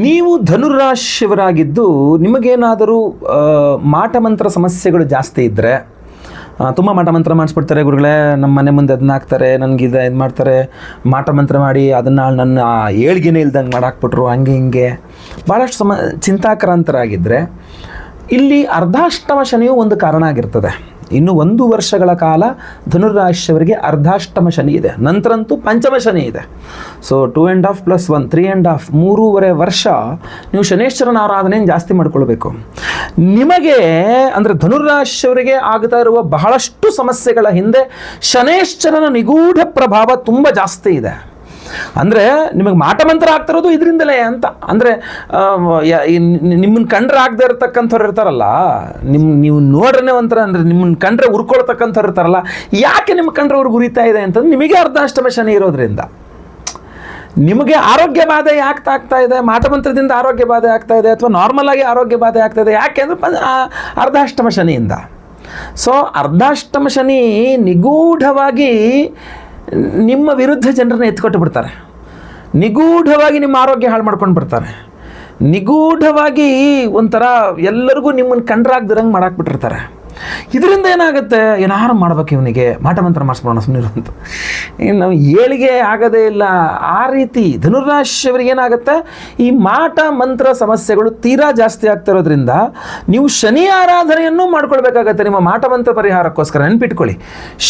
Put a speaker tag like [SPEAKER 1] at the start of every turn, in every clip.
[SPEAKER 1] ನೀವು ಧನುರಾಶಿಯವರಾಗಿದ್ದು ನಿಮಗೇನಾದರೂ ಮಾಟಮಂತ್ರ ಸಮಸ್ಯೆಗಳು ಜಾಸ್ತಿ ಇದ್ದರೆ, ತುಂಬ ಮಾಟಮಂತ್ರ ಮಾಡಿಸ್ಬಿಡ್ತಾರೆ ಗುರುಗಳೇ, ನಮ್ಮ ಮನೆ ಮುಂದೆ ಅದನ್ನ ಹಾಕ್ತಾರೆ, ನನಗೆ ಇದು ಮಾಡ್ತಾರೆ, ಮಾಟಮಂತ್ರ ಮಾಡಿ ಅದನ್ನು ನನ್ನ ಏಳ್ಗೆನೇ ಇಲ್ದಂಗೆ ಮಾಡಾಕ್ಬಿಟ್ರು, ಹಂಗೆ ಹಿಂಗೆ ಭಾಳಷ್ಟು ಚಿಂತಾಕ್ರಾಂತರಾಗಿದ್ದರೆ ಇಲ್ಲಿ ಅರ್ಧಾಷ್ಟಮ ಶನಿಯು ಒಂದು ಕಾರಣ ಆಗಿರ್ತದೆ. ಇನ್ನು 1 ವರ್ಷಗಳ ಕಾಲ ಧನುರಾಶಿಯವರಿಗೆ ಅರ್ಧಾಷ್ಟಮ ಶನಿ ಇದೆ, ನಂತರಂತೂ ಪಂಚಮ ಶನಿ ಇದೆ. ಸೊ 2.5 + 1 3.5 3.5 ವರ್ಷ ನೀವು ಶನೇಶ್ವರನ ಆರಾಧನೆಯನ್ನು ಜಾಸ್ತಿ ಮಾಡ್ಕೊಳ್ಬೇಕು. ನಿಮಗೆ ಅಂದರೆ ಧನುರಾಶಿಯವರಿಗೆ ಆಗ್ತಾ ಇರುವ ಬಹಳಷ್ಟು ಸಮಸ್ಯೆಗಳ ಹಿಂದೆ ಶನೇಶ್ವರನ ನಿಗೂಢ ಪ್ರಭಾವ ತುಂಬ ಜಾಸ್ತಿ ಇದೆ. ಅಂದರೆ ನಿಮಗೆ ಮಾಟಮಂತ್ರ ಆಗ್ತಿರೋದು ಇದರಿಂದಲೇ ಅಂತ. ಅಂದರೆ ನಿಮ್ಮನ್ನು ಕಂಡ್ರೆ ಆಗದೆ ಇರತಕ್ಕಂಥವ್ರು ಇರ್ತಾರಲ್ಲ, ನೀವು ನೋಡ್ರೇ ಒಂಥರ, ಅಂದರೆ ನಿಮ್ಮನ್ನು ಕಂಡ್ರೆ ಉರ್ಕೊಳ್ತಕ್ಕಂಥವ್ರು ಇರ್ತಾರಲ್ಲ, ಯಾಕೆ ನಿಮ್ಮ ಕಂಡ್ರೆ ಅವ್ರಿಗೆ ಉರಿತಾ ಇದೆ ಅಂತಂದ್ರೆ ನಿಮಗೆ ಅರ್ಧಾಷ್ಟಮ ಶನಿ ಇರೋದ್ರಿಂದ. ನಿಮಗೆ ಆರೋಗ್ಯ ಬಾಧೆ ಯಾಕೆ ಆಗ್ತಾ ಇದೆ, ಮಾಟಮಂತ್ರದಿಂದ ಆರೋಗ್ಯ ಬಾಧೆ ಆಗ್ತಾ ಇದೆ ಅಥವಾ ನಾರ್ಮಲ್ ಆಗಿ ಆರೋಗ್ಯ ಬಾಧೆ ಆಗ್ತಾ ಇದೆ, ಯಾಕೆ ಅಂದರೆ ಅರ್ಧಾಷ್ಟಮ ಶನಿಯಿಂದ. ಸೊ ಅರ್ಧಾಷ್ಟಮ ಶನಿ ನಿಗೂಢವಾಗಿ ನಿಮ್ಮ ವಿರುದ್ಧ ಜನರನ್ನ ಎತ್ಕೊಟ್ಟು ಬಿಡ್ತಾರೆ, ನಿಗೂಢವಾಗಿ ನಿಮ್ಮ ಆರೋಗ್ಯ ಹಾಳು ಮಾಡ್ಕೊಂಡು ಬರ್ತಾರೆ, ನಿಗೂಢವಾಗಿ ಒಂಥರ ಎಲ್ಲರಿಗೂ ನಿಮ್ಮನ್ನು ಕಂಡ್ರಾಗ್ದಿರಂಗೆ ಮಾಡಾಕ್ಬಿಟ್ಟಿರ್ತಾರೆ. ಇದರಿಂದ ಏನಾಗುತ್ತೆ, ಏನಾರು ಮಾಡ್ಬೇಕು ಇವನಿಗೆ ಮಾಟಮಂತ್ರ ಮಾಡಿಸ್ಬೋಣ ಸುಮ್ಮನೆ ಅಂತ, ನಾವು ಏಳಿಗೆ ಆಗೋದೇ ಇಲ್ಲ. ಆ ರೀತಿ ಧನುರಾಶಿಯವರಿಗೆ ಏನಾಗುತ್ತೆ, ಈ ಮಾಟ ಮಂತ್ರ ಸಮಸ್ಯೆಗಳು ತೀರಾ ಜಾಸ್ತಿ ಆಗ್ತಿರೋದ್ರಿಂದ ನೀವು ಶನಿ ಆರಾಧನೆಯನ್ನು ಮಾಡ್ಕೊಳ್ಬೇಕಾಗತ್ತೆ ನಿಮ್ಮ ಮಾಟಮಂತ್ರ ಪರಿಹಾರಕ್ಕೋಸ್ಕರ. ನೆನ್ಪಿಟ್ಕೊಳ್ಳಿ,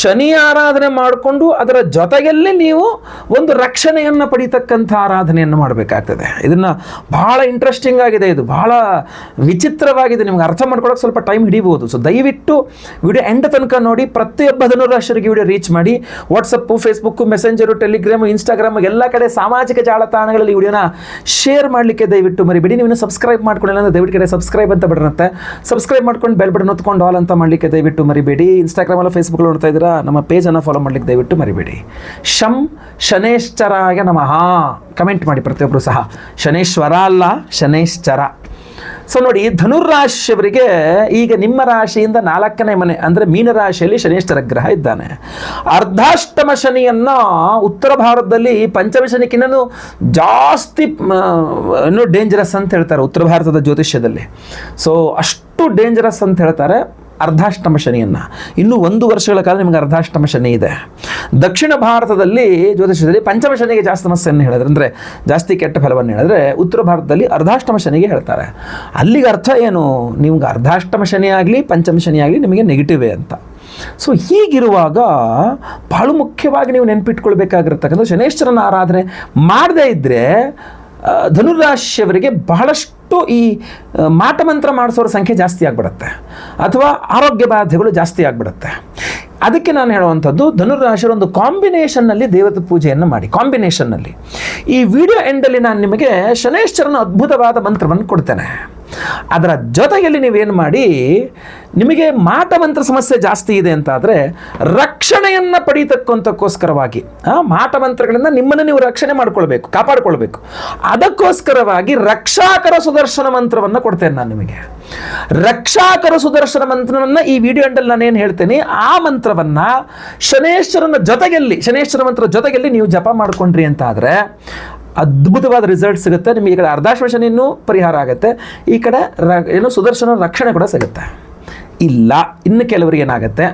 [SPEAKER 1] ಶನಿ ಆರಾಧನೆ ಮಾಡಿಕೊಂಡು ಅದರ ಜೊತೆಯಲ್ಲಿ ನೀವು ಒಂದು ರಕ್ಷಣೆಯನ್ನು ಪಡೀತಕ್ಕಂಥ ಆರಾಧನೆಯನ್ನು ಮಾಡಬೇಕಾಗ್ತದೆ. ಇದನ್ನು ಬಹಳ ಇಂಟ್ರೆಸ್ಟಿಂಗ್ ಆಗಿದೆ, ಇದು ಬಹಳ ವಿಚಿತ್ರವಾಗಿದೆ, ನಿಮ್ಗೆ ಅರ್ಥ ಮಾಡ್ಕೊಳ್ಳೋಕೆ ಸ್ವಲ್ಪ ಟೈಮ್ ಹಿಡಿಬೋದು. ಸೊ ದಯವಿಟ್ಟು ವಿಡಿಯೋ ಎಂಡ್ ತನಕ ನೋಡಿ. ಪ್ರತಿಯೊಬ್ಬ ಧನುರಾಶಿಯವರಿಗೆ ವಿಡಿಯೋ ರೀಚ್ ಮಾಡಿ. WhatsApp, Facebook, messenger, Telegram, Instagram ಎಲ್ಲ ಕಡೆ ಸಾಮಾಜಿಕ ಜಾಲತಾಣಗಳಲ್ಲಿ ವಿಡಿಯೋನ ಶೇರ್ ಮಾಡಲಿಕ್ಕೆ ದಯವಿಟ್ಟು ಮರಿಬೇಡಿ. ನೀವು ಸಬ್ಸ್ಕ್ರೈಬ್ ಮಾಡ್ಕೊಳ್ಳಿಲ್ಲ ಅಂದರೆ ದಯವಿಟ್ಟು ಕಡೆ ಸಬ್ಸ್ಕ್ರೈಬ್ ಅಂತ ಬರುತ್ತೆ, ಸಬ್ಸ್ಕ್ರೈಬ್ ಮಾಡ್ಕೊಂಡು ಬೆಲ್ ಬಟನ್ ಹೊತ್ಕೊಂಡು ಆಲ್ ಅಂತ ಮಾಡಲಿಕ್ಕೆ ದಯವಿಟ್ಟು ಮರಿಬೇಡಿ. ಇನ್ಸ್ಟಾಗ್ರಾಮಲ್ಲ ಫೇಸ್ಬುಕ್ ನೋಡ್ತಾ ಇದ್ದೀರಾ, ನಮ್ಮ ಪೇಜನ್ನು ಫಾಲೋ ಮಾಡಲಿಕ್ಕೆ ದಯವಿಟ್ಟು ಮರಿಬೇಡಿ. ಶಂ ಶನೇಶ್ಚರಾಯ ನಮಃ ಕಮೆಂಟ್ ಮಾಡಿ ಪ್ರತಿಯೊಬ್ಬರು ಸಹ. ಶನೇಶ್ವರ ಅಲ್ಲ, ಶನೇಶ್ಚರ. ಸೊ ನೋಡಿ, ಧನುರಾಶಿಯವರಿಗೆ ಈಗ ನಿಮ್ಮ ರಾಶಿಯಿಂದ 4ನೇ ಮನೆ ಅಂದರೆ ಮೀನರಾಶಿಯಲ್ಲಿ ಶನೇಶ್ವರ ಗ್ರಹ ಇದ್ದಾನೆ. ಅರ್ಧಾಷ್ಟಮ ಶನಿಯನ್ನು ಉತ್ತರ ಭಾರತದಲ್ಲಿ ಪಂಚಮ ಶನಿಕ್ಕಿನ್ನೂ ಜಾಸ್ತಿ ಡೇಂಜರಸ್ ಅಂತ ಹೇಳ್ತಾರೆ ಉತ್ತರ ಭಾರತದ ಜ್ಯೋತಿಷ್ಯದಲ್ಲಿ. ಸೊ ಅಷ್ಟು ಡೇಂಜರಸ್ ಅಂತ ಹೇಳ್ತಾರೆ ಅರ್ಧಾಷ್ಟಮ ಶನಿಯನ್ನು. ಇನ್ನೂ 1 ವರ್ಷಗಳ ಕಾಲ ನಿಮಗೆ ಅರ್ಧಾಷ್ಟಮ ಶನಿ ಇದೆ. ದಕ್ಷಿಣ ಭಾರತದಲ್ಲಿ ಜ್ಯೋತಿಷ್ಯದಲ್ಲಿ ಪಂಚಮ ಶನಿಗೆ ಜಾಸ್ತಿ ಸಮಸ್ಯೆಯನ್ನು ಹೇಳಿದ್ರೆ, ಅಂದರೆ ಜಾಸ್ತಿ ಕೆಟ್ಟ ಫಲವನ್ನು ಹೇಳಿದ್ರೆ, ಉತ್ತರ ಭಾರತದಲ್ಲಿ ಅರ್ಧಾಷ್ಟಮ ಶನಿಗೆ ಹೇಳ್ತಾರೆ. ಅಲ್ಲಿಗೆ ಅರ್ಥ ಏನು, ನಿಮ್ಗೆ ಅರ್ಧಾಷ್ಟಮ ಶನಿ ಆಗಲಿ ಪಂಚಮ ಶನಿ ಆಗಲಿ ನಿಮಗೆ ನೆಗೆಟಿವೇ ಅಂತ. ಸೊ ಹೀಗಿರುವಾಗ ಬಹಳ ಮುಖ್ಯವಾಗಿ ನೀವು ನೆನಪಿಟ್ಕೊಳ್ಬೇಕಾಗಿರ್ತಕ್ಕಂಥ ಶನೇಶ್ವರನ ಆರಾಧನೆ ಮಾಡದೇ ಇದ್ದರೆ ಧನುರಾಶಿಯವರಿಗೆ ಬಹಳಷ್ಟು ಈ ಮಾಟಮಂತ್ರ ಮಾಡಿಸೋರ ಸಂಖ್ಯೆ ಜಾಸ್ತಿ ಆಗಿಬಿಡುತ್ತೆ ಅಥವಾ ಆರೋಗ್ಯ ಬಾಧೆಗಳು ಜಾಸ್ತಿ ಆಗಿಬಿಡುತ್ತೆ. ಅದಕ್ಕೆ ನಾನು ಹೇಳುವಂಥದ್ದು, ಧನುರಾಶಿಯವರ ಒಂದು ಕಾಂಬಿನೇಷನ್ನಲ್ಲಿ ದೇವತೆ ಪೂಜೆಯನ್ನು ಮಾಡಿ. ಕಾಂಬಿನೇಷನ್ನಲ್ಲಿ ಈ ವಿಡಿಯೋ ಎಂಡಲ್ಲಿ ನಾನು ನಿಮಗೆ ಶನೇಶ್ವರನ ಅದ್ಭುತವಾದ ಮಂತ್ರವನ್ನು ಕೊಡ್ತೇನೆ. ಅದರ ಜೊತೆಯಲ್ಲಿ ನೀವೇನು ಮಾಡಿ, ನಿಮಗೆ ಮಾಟಮಂತ್ರ ಸಮಸ್ಯೆ ಜಾಸ್ತಿ ಇದೆ ಅಂತಾದರೆ ರಕ್ಷಣೆಯನ್ನು ಪಡೀತಕ್ಕಂಥಕ್ಕೋಸ್ಕರವಾಗಿ ಮಾಟಮಂತ್ರಗಳಿಂದ ನಿಮ್ಮನ್ನು ನೀವು ರಕ್ಷಣೆ ಮಾಡ್ಕೊಳ್ಬೇಕು, ಕಾಪಾಡಿಕೊಳ್ಬೇಕು. ಅದಕ್ಕೋಸ್ಕರವಾಗಿ ರಕ್ಷಾಕರ ಸುದರ್ಶನ ಮಂತ್ರವನ್ನು ಕೊಡ್ತೇನೆ ನಾನು ನಿಮಗೆ. ರಕ್ಷಾಕರ ಸುದರ್ಶನ ಮಂತ್ರವನ್ನು ಈ ವಿಡಿಯೋ ಎಂಡಲ್ಲಿ ನಾನೇನು ಹೇಳ್ತೇನೆ, ಆ ಮಂತ್ರವನ್ನು ಶನೇಶ್ವರನ ಜೊತೆಯಲ್ಲಿ, ಶನೇಶ್ವರ ಮಂತ್ರ ಜೊತೆಯಲ್ಲಿ ನೀವು ಜಪ ಮಾಡಿಕೊಂಡ್ರಿ ಅಂತಾದರೆ ಅದ್ಭುತವಾದ ರಿಸಲ್ಟ್ ಸಿಗುತ್ತೆ. ನಿಮಗೆ ಈ ಕಡೆ ಅರ್ಧಾಷ್ಟಮ ಶನಿಯೂ ಪರಿಹಾರ ಆಗುತ್ತೆ, ಈ ಕಡೆ ಸುದರ್ಶನ ರಕ್ಷಣೆ ಕೂಡ ಸಿಗುತ್ತೆ. ಇಲ್ಲ ಇನ್ನು ಕೆಲವರಿಗೆ ಏನಾಗುತ್ತೆ,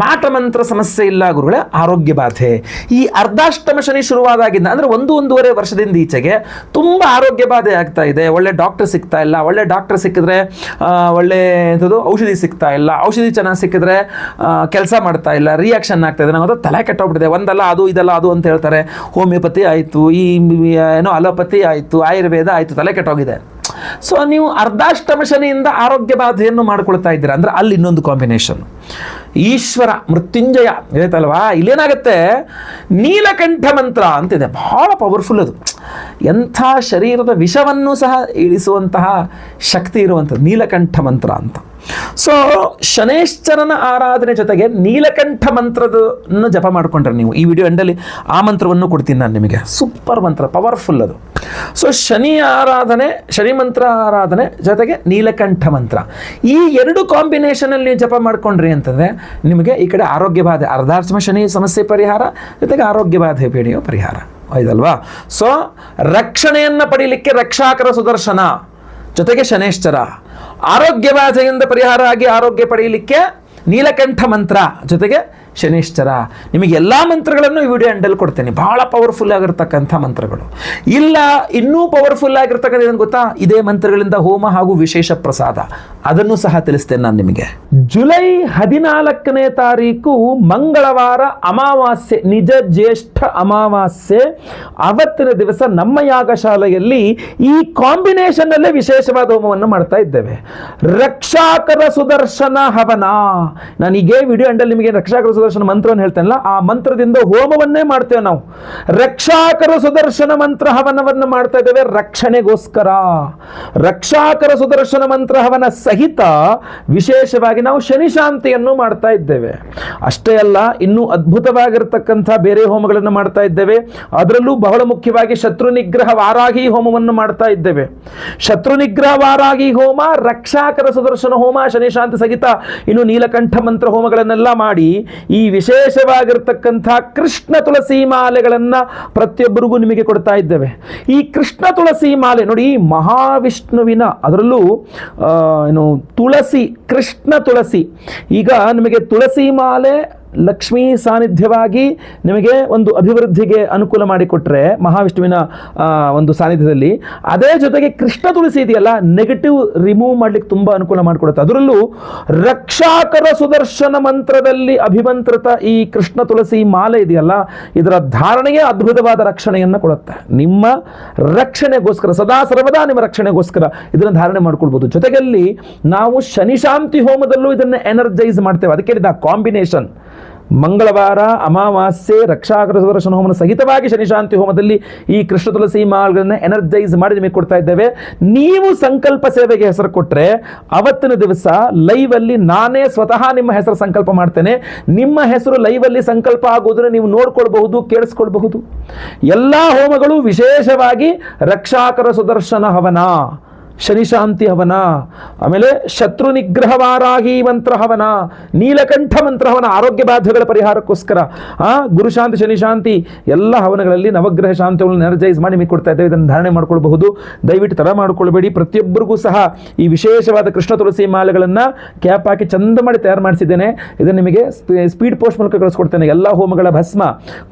[SPEAKER 1] ಮಾಟಮಂತ್ರ ಸಮಸ್ಯೆ ಇಲ್ಲ ಗುರುಗಳೇ, ಆರೋಗ್ಯ ಬಾಧೆ. ಈ ಅರ್ಧಾಷ್ಟಮ ಶನಿ ಶುರುವಾದಾಗಿಂದ ಅಂದರೆ 1-1.5 ವರ್ಷದಿಂದ ಈಚೆಗೆ ತುಂಬ ಆರೋಗ್ಯ ಬಾಧೆ ಆಗ್ತಾ ಇದೆ. ಒಳ್ಳೆ ಡಾಕ್ಟರ್ ಸಿಗ್ತಾ ಇಲ್ಲ, ಒಳ್ಳೆ ಡಾಕ್ಟರ್ ಸಿಕ್ಕಿದ್ರೆ ಒಳ್ಳೆ ಎಂಥದ್ದು ಔಷಧಿ ಸಿಗ್ತಾ ಇಲ್ಲ, ಔಷಧಿ ಚೆನ್ನಾಗಿ ಸಿಕ್ಕಿದ್ರೆ ಕೆಲಸ ಮಾಡ್ತಾ ಇಲ್ಲ, ರಿಯಾಕ್ಷನ್ ಆಗ್ತಾ ಇದೆ, ನಾವು ತಲೆ ಕೆಟ್ಟೋಗ್ಬಿಟ್ಟಿದೆ, ಒಂದಲ್ಲ ಅದು ಇದಲ್ಲ ಅದು ಅಂತ ಹೇಳ್ತಾರೆ. ಹೋಮಿಯೋಪತಿ ಆಯಿತು, ಈ ಅಲೋಪತಿ ಆಯಿತು, ಆಯುರ್ವೇದ ಆಯಿತು, ತಲೆ ಕೆಟ್ಟೋಗಿದೆ. ಸೊ ನೀವು ಅರ್ಧಾಷ್ಟಮ ಶನಿಯಿಂದ ಆರೋಗ್ಯ ಬಾಧೆಯನ್ನು ಮಾಡ್ಕೊಳ್ತಾ ಇದ್ದೀರಾ ಅಂದರೆ ಅಲ್ಲಿ ಇನ್ನೊಂದು ಕಾಂಬಿನೇಷನ್. ಈಶ್ವರ ಮೃತ್ಯುಂಜಯ ಹೇಳ್ತಲ್ವಾ, ಇಲ್ಲೇನಾಗುತ್ತೆ, ನೀಲಕಂಠ ಮಂತ್ರ ಅಂತಿದೆ, ಬಹಳ ಪವರ್ಫುಲ್ ಅದು. ಎಂಥ ಶರೀರದ ವಿಷವನ್ನು ಸಹ ಇಳಿಸುವಂತಹ ಶಕ್ತಿ ಇರುವಂಥದ್ದು ನೀಲಕಂಠ ಮಂತ್ರ ಅಂತ. ಸೊ ಶನೇಶ್ವರನ ಆರಾಧನೆ ಜೊತೆಗೆ ನೀಲಕಂಠ ಮಂತ್ರದನ್ನು ಜಪ ಮಾಡಿಕೊಂಡ್ರೆ ನೀವು, ಈ ವಿಡಿಯೋ ಎಂಡಲ್ಲಿ ಆ ಮಂತ್ರವನ್ನು ಕೊಡ್ತೀನಿ ನಾನು ನಿಮಗೆ, ಸೂಪರ್ ಮಂತ್ರ, ಪವರ್ಫುಲ್ ಅದು. ಸೊ ಶನಿ ಆರಾಧನೆ, ಶನಿ ಮಂತ್ರ ಆರಾಧನೆ ಜೊತೆಗೆ ನೀಲಕಂಠ ಮಂತ್ರ, ಈ 2 ಕಾಂಬಿನೇಷನಲ್ಲಿ ನೀವು ಜಪ ಮಾಡ್ಕೊಂಡ್ರಿ ಅಂತಂದರೆ ನಿಮಗೆ ಈ ಕಡೆ ಆರೋಗ್ಯ ಬಾಧೆ, ಅರ್ಧಾಷ್ಟಮ ಶನಿ ಸಮಸ್ಯೆ ಪರಿಹಾರ ಜೊತೆಗೆ ಆರೋಗ್ಯ ಬಾಧೆ ಬೇಡಿಯೋ ಪರಿಹಾರ. ಆಯ್ತಲ್ವಾ? ಸೊ ರಕ್ಷಣೆಯನ್ನು ಪಡೀಲಿಕ್ಕೆ ರಕ್ಷಾಕರ ಸುದರ್ಶನ ಜೊತೆಗೆ ಶನೇಶ್ಚರ, ಆರೋಗ್ಯ ಬಾಧೆಯಿಂದ ಪರಿಹಾರ ಆಗಿ ಆರೋಗ್ಯ ಪಡೆಯಲಿಕ್ಕೆ ನೀಲಕಂಠ ಮಂತ್ರ ಜೊತೆಗೆ ಶನೇಶ್ಚರ. ನಿಮಗೆ ಎಲ್ಲ ಮಂತ್ರಗಳನ್ನು ಈ ವಿಡಿಯೋ ಎಂಡಲ್ಲಿ ಕೊಡ್ತೇನೆ, ಬಹಳ ಪವರ್ಫುಲ್ ಆಗಿರ್ತಕ್ಕಂಥ ಮಂತ್ರಗಳು. ಇಲ್ಲ ಇನ್ನೂ ಪವರ್ಫುಲ್ ಆಗಿರ್ತಕ್ಕಂಥ ಏನು ಗೊತ್ತಾ, ಇದೇ ಮಂತ್ರಗಳಿಂದ ಹೋಮ ಹಾಗೂ ವಿಶೇಷ ಪ್ರಸಾದ, ಅದನ್ನು ಸಹ ತಿಳಿಸ್ತೇನೆ ನಾನು ನಿಮಗೆ. ಜುಲೈ 14ನೇ ತಾರೀಕು ಮಂಗಳವಾರ ಅಮಾವಾಸ್ಯೆ, ನಿಜ ಜ್ಯೇಷ್ಠ ಅಮಾವಾಸ್ಯೆ. ಅವತ್ತಿನ ದಿವಸ ನಮ್ಮ ಯಾಗಶಾಲೆಯಲ್ಲಿ ಈ ಕಾಂಬಿನೇಷನ್ ಅಲ್ಲೇ ವಿಶೇಷವಾದ ಹೋಮವನ್ನು ಮಾಡ್ತಾ ಇದ್ದೇವೆ. ರಕ್ಷಾಕರ ಸುದರ್ಶನ ಹವನ. ನಾನು ಈಗೇ ವಿಡಿಯೋ ಎಂಡಲ್ಲಿ ನಿಮಗೆ ರಕ್ಷಾಕರ ಸುದರ್ಶನ ಮಂತ್ರವನ್ನು ಹೇಳ್ತೇನಲ್ಲ, ಆ ಮಂತ್ರದಿಂದ ಹೋಮವನ್ನೇ ಮಾಡ್ತೇವೆ ನಾವು. ರಕ್ಷಾಕರ ಸುದರ್ಶನ ಮಂತ್ರ ಹವನವನ್ನು ಮಾಡ್ತಾ ಇದ್ದೇವೆ ರಕ್ಷಣೆಗೋಸ್ಕರ. ರಕ್ಷಾಕರ ಸುದರ್ಶನ ಮಂತ್ರ ಹವನ ಸಹಿತ ವಿಶೇಷವಾಗಿ ನಾವು ಶನಿ ಶಾಂತಿಯನ್ನು ಮಾಡ್ತಾ ಇದ್ದೇವೆ. ಅಷ್ಟೇ ಅಲ್ಲ, ಇನ್ನೂ ಅದ್ಭುತವಾಗಿರ್ತಕ್ಕಂಥ ಬೇರೆ ಹೋಮಗಳನ್ನು ಮಾಡ್ತಾ ಇದ್ದೇವೆ. ಅದರಲ್ಲೂ ಬಹಳ ಮುಖ್ಯವಾಗಿ ಶತ್ರು ನಿಗ್ರಹ ವಾರಾಹಿ ಹೋಮವನ್ನು ಮಾಡ್ತಾ ಇದ್ದೇವೆ. ಶತ್ರು ನಿಗ್ರಹ ವಾರಾಹಿ ಹೋಮ, ರಕ್ಷಾಕರ ಸುದರ್ಶನ ಹೋಮ, ಶನಿ ಶಾಂತಿ ಸಹಿತ ಇನ್ನು ನೀಲಕಂಠ ಮಂತ್ರ ಹೋಮಗಳನ್ನೆಲ್ಲ ಮಾಡಿ ಈ ವಿಶೇಷವಾಗಿರ್ತಕ್ಕಂಥ ಕೃಷ್ಣ ತುಳಸಿ ಮಾಲೆಗಳನ್ನು ಪ್ರತಿಯೊಬ್ಬರಿಗೂ ನಿಮಗೆ ಕೊಡ್ತಾ ಇದ್ದೇವೆ. ಈ ಕೃಷ್ಣ ತುಳಸಿ ಮಾಲೆ ನೋಡಿ, ಮಹಾವಿಷ್ಣುವಿನ, ಅದರಲ್ಲೂ ಏನು ತುಳಸಿ, ಕೃಷ್ಣ ತುಳಸಿ. ಈಗ ನಿಮಗೆ ತುಳಸಿ ಮಾಲೆ ಲಕ್ಷ್ಮೀ ಸಾನ್ನಿಧ್ಯವಾಗಿ ನಿಮಗೆ ಒಂದು ಅಭಿವೃದ್ಧಿಗೆ ಅನುಕೂಲ ಮಾಡಿಕೊಟ್ರೆ ಮಹಾವಿಷ್ಣುವಿನ ಒಂದು ಸಾನ್ನಿಧ್ಯದಲ್ಲಿ, ಅದೇ ಜೊತೆಗೆ ಕೃಷ್ಣ ತುಳಸಿ ಇದೆಯಲ್ಲ, ನೆಗೆಟಿವ್ ರಿಮೂವ್ ಮಾಡ್ಲಿಕ್ಕೆ ತುಂಬಾ ಅನುಕೂಲ ಮಾಡಿಕೊಡುತ್ತೆ. ಅದರಲ್ಲೂ ರಕ್ಷಾಕರ ಸುದರ್ಶನ ಮಂತ್ರದಲ್ಲಿ ಅಭಿಮಂತ್ರಿತ ಈ ಕೃಷ್ಣ ತುಳಸಿ ಮಾಲೆ ಇದೆಯಲ್ಲ, ಇದರ ಧಾರಣೆಗೆ ಅದ್ಭುತವಾದ ರಕ್ಷಣೆಯನ್ನು ಕೊಡುತ್ತೆ. ನಿಮ್ಮ ರಕ್ಷಣೆಗೋಸ್ಕರ, ಸದಾ ಸರ್ವದಾ ನಿಮ್ಮ ರಕ್ಷಣೆಗೋಸ್ಕರ ಇದನ್ನು ಧಾರಣೆ ಮಾಡ್ಕೊಳ್ಬಹುದು. ಜೊತೆಯಲ್ಲಿ ನಾವು ಶನಿ ಶಾಂತಿ ಹೋಮದಲ್ಲೂ ಇದನ್ನು ಎನರ್ಜೈಸ್ ಮಾಡ್ತೇವೆ. ಅದಕ್ಕೆ ಹೇಳಿದ ಕಾಂಬಿನೇಷನ್, ಮಂಗಳವಾರ ಅಮಾವಾಸ್ಯೆ ರಕ್ಷಾಕರ ಸುದರ್ಶನ ಹೋಮನ ಸಹಿತವಾಗಿ ಶನಿ ಶಾಂತಿ ಹೋಮದಲ್ಲಿ ಈ ಕೃಷ್ಣ ತುಳಸಿ ಮಾಲ್ಗಳನ್ನ ಎನರ್ಜೈಸ್ ಮಾಡಿ ನಿಮಗೆ ಕೊಡ್ತಾ ಇದ್ದೇವೆ. ನೀವು ಸಂಕಲ್ಪ ಸೇವೆಗೆ ಹೆಸರು ಕೊಟ್ಟರೆ ಅವತ್ತಿನ ದಿವಸ ಲೈವ್ ಅಲ್ಲಿ ನಾನೇ ಸ್ವತಃ ನಿಮ್ಮ ಹೆಸರು ಸಂಕಲ್ಪ ಮಾಡ್ತೇನೆ. ನಿಮ್ಮ ಹೆಸರು ಲೈವ್ ಅಲ್ಲಿ ಸಂಕಲ್ಪ ಆಗುವುದನ್ನು ನೀವು ನೋಡ್ಕೊಳ್ಬಹುದು, ಕೇಳಿಸ್ಕೊಳ್ಬಹುದು. ಎಲ್ಲ ಹೋಮಗಳು ವಿಶೇಷವಾಗಿ ರಕ್ಷಾಕರ ಸುದರ್ಶನ ಹವನ, ಶನಿ ಶಾಂತಿ ಹವನ, ಆಮೇಲೆ ಶತ್ರು ನಿಗ್ರಹ ವಾರಾಹಿ ಮಂತ್ರ ಹವನ, ನೀಲಕಂಠ ಮಂತ್ರ ಹವನ, ಆರೋಗ್ಯ ಬಾಧೆಗಳ ಪರಿಹಾರಕ್ಕೋಸ್ಕರ, ಗುರುಶಾಂತಿ ಶನಿ ಶಾಂತಿ ಎಲ್ಲ ಹವನಗಳಲ್ಲಿ ನವಗ್ರಹ ಶಾಂತಿಗಳನ್ನು ಎನರ್ಜೈಸ್ ಮಾಡಿ ನಿಮಗೆ ಕೊಡ್ತಾ ಇದ್ದೇವೆ. ಇದನ್ನು ಧಾರಣೆ ಮಾಡ್ಕೊಳ್ಬಹುದು. ದಯವಿಟ್ಟು ತಡ ಮಾಡ್ಕೊಳ್ಬೇಡಿ. ಪ್ರತಿಯೊಬ್ಬರಿಗೂ ಸಹ ಈ ವಿಶೇಷವಾದ ಕೃಷ್ಣ ತುಳಸಿ ಮಾಲೆಗಳನ್ನು ಕ್ಯಾಪ್ ಹಾಕಿ ಚಂದ ಮಾಡಿ ತಯಾರು ಮಾಡಿಸಿದ್ದೇನೆ. ಇದನ್ನು ನಿಮಗೆ ಸ್ಪೀಡ್ ಪೋಸ್ಟ್ ಮೂಲಕ ಕಳಿಸ್ಕೊಡ್ತೇನೆ. ಎಲ್ಲ ಹೋಮಗಳ ಭಸ್ಮ,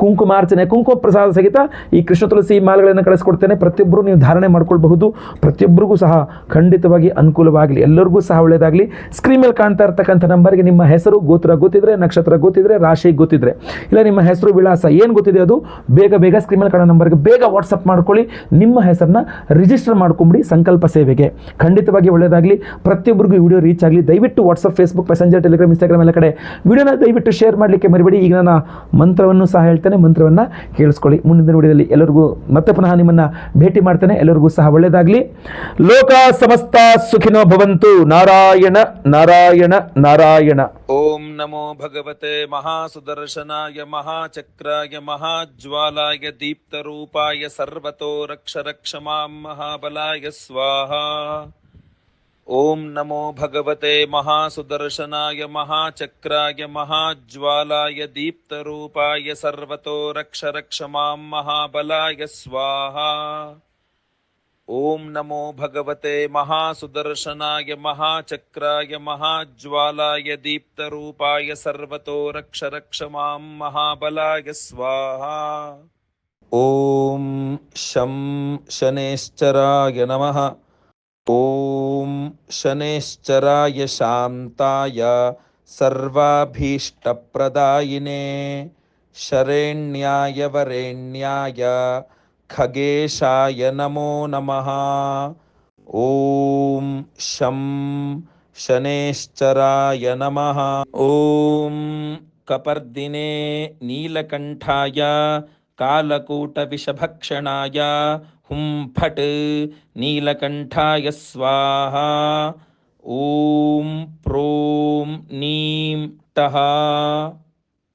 [SPEAKER 1] ಕುಂಕುಮಾರ್ಚನೆ, ಕುಂಕುಮ ಪ್ರಸಾದ ಸಹಿತ ಈ ಕೃಷ್ಣ ತುಳಸಿ ಮಾಲೆಗಳನ್ನು ಕಳಿಸ್ಕೊಡ್ತೇನೆ. ಪ್ರತಿಯೊಬ್ಬರು ನೀವು ಧಾರಣೆ ಮಾಡ್ಕೊಳ್ಬಹುದು. ಪ್ರತಿಯೊಬ್ಬರಿಗೂ ಸಹ ಖಂಡಿತವಾಗಿ ಅನುಕೂಲವಾಗಲಿ, ಎಲ್ಲರಿಗೂ ಸಹ ಒಳ್ಳೆಯದಾಗಲಿ. ಸ್ಕ್ರೀನ್ ಮೇಲೆ ಕಾಣ್ತಾ ಇರ್ತಕ್ಕಂಥ ನಂಬರ್ಗೆ ನಿಮ್ಮ ಹೆಸರು, ಗೋತ್ರ ಗೊತ್ತಿದ್ರೆ, ನಕ್ಷತ್ರ ಗೊತ್ತಿದ್ರೆ, ರಾಶಿ ಗೊತ್ತಿದ್ರೆ, ಇಲ್ಲ ನಿಮ್ಮ ಹೆಸರು ವಿಳಾಸ ಏನು ಗೊತ್ತಿದೆ ಅದು ಬೇಗ ಸ್ಕ್ರೀನ್ ಮೇಲೆ ಕಾಣೋ ನಂಬರ್ಗೆ ಬೇಗ ವಾಟ್ಸಪ್ ಮಾಡ್ಕೊಳ್ಳಿ. ನಿಮ್ಮ ಹೆಸರನ್ನ ರಿಜಿಸ್ಟರ್ ಮಾಡ್ಕೊಂಬಿಡಿ ಸಂಕಲ್ಪ ಸೇವೆಗೆ. ಖಂಡಿತವಾಗಿ ಒಳ್ಳೆಯದಾಗಲಿ. ಪ್ರತಿಯೊಬ್ಬರಿಗೂ ಈ ವಿಡಿಯೋ ರೀಚ್ ಆಗಲಿ. ದಯವಿಟ್ಟು WhatsApp, Facebook, messenger, Telegram, Instagram ಎಲ್ಲ ಕಡೆ ವಿಡಿಯೋನ ದಯವಿಟ್ಟು ಶೇರ್ ಮಾಡಲಿಕ್ಕೆ ಮರಿಬೇಡಿ. ಈಗ ನಾನು ಮಂತ್ರವನ್ನು ಸಹ ಹೇಳ್ತೇನೆ, ಮಂತ್ರವನ್ನು ಕೇಳಿಸ್ಕೊಳ್ಳಿ. ಮುಂದಿನ ವಿಡಿಯೋದಲ್ಲಿ ಎಲ್ಲರಿಗೂ ಮತ್ತೆ ಪುನಃ ನಿಮ್ಮನ್ನು ಭೇಟಿ ಮಾಡ್ತೇನೆ. ಎಲ್ಲರಿಗೂ ಸಹ ಒಳ್ಳೆಯದಾಗಲಿ. ಲೋಕ ಸಮಸ್ತ ಸುಖಿನೋ ಭವಂತು. ನಾರಾಯಣ ನಾರಾಯಣ ನಾರಾಯಣ.
[SPEAKER 2] ಓಂ ನಮೋ ಭಗವತೆ ಮಹಾಸುದರ್ಶನಾಯ ಮಹಾಚಕ್ರಾಯ ಮಹಾಜ್ವಾಲಾಯ ದೀಪ್ತರೂಪಾಯ ಸರ್ವತೋ ರಕ್ಷ ಮಾಂ ಮಹಾಬಲಾಯ ಸ್ವಾಹಾ. ಓಂ ನಮೋ ಭಗವತೆ ಮಹಾಸುದರ್ಶನಾಯ ಮಹಾಚಕ್ರಾಯ ಮಹಾಜ್ವಾಲಾಯ ದೀಪ್ತರೂಪಾಯ ಸರ್ವತೋ ರಕ್ಷ ಮಾಂ ಮಹಾಬಲಾಯ ಸ್ವಾಹಾ. ಓಂ ನಮೋ ಭಗವತೆ ಮಹಾಸುದರ್ಶನಾಯ ಮಹಾಚಕ್ರಾಯ ಮಹಾಜ್ವಾಲಾಯ ದೀಪ್ತರೂಪಾಯ ಸರ್ವತೋ ರಕ್ಷ ಮಾಂ ಮಹಾಬಲಾಯ ಸ್ವಾಹಾ. ಓಂ ಶಂ ಶನೇಶ್ಚರಾಯ ನಮಃ. ಓಂ ಶನೇಶ್ಚರಾಯ ಶಾಂತಾಯ ಸರ್ವಾಭೀಷ್ಟಪ್ರದಾಯಿನೇ ಶರಣ್ಯಾಯ ವರೇಣ್ಯಾಯ ಖಗೇಶಾಯ ನಮೋ ನಮಃ. ಓಂ ಶಂ ಶನೇಶ್ಚರಾಯ ನಮಃ. ಓಂ ಕಪರ್ದಿನೇ ನೀಲಕಂಠಾಯ ಕಾಲಕೂಟ ವಿಷಭಕ್ಷಣಾಯ ಹುಂ ಫಟ್ ನೀಲಕಂಠಾಯ ಸ್ವಾಹಾ. ಓಂ ಪ್ರೋಂ ನೀಂ ಟಃ.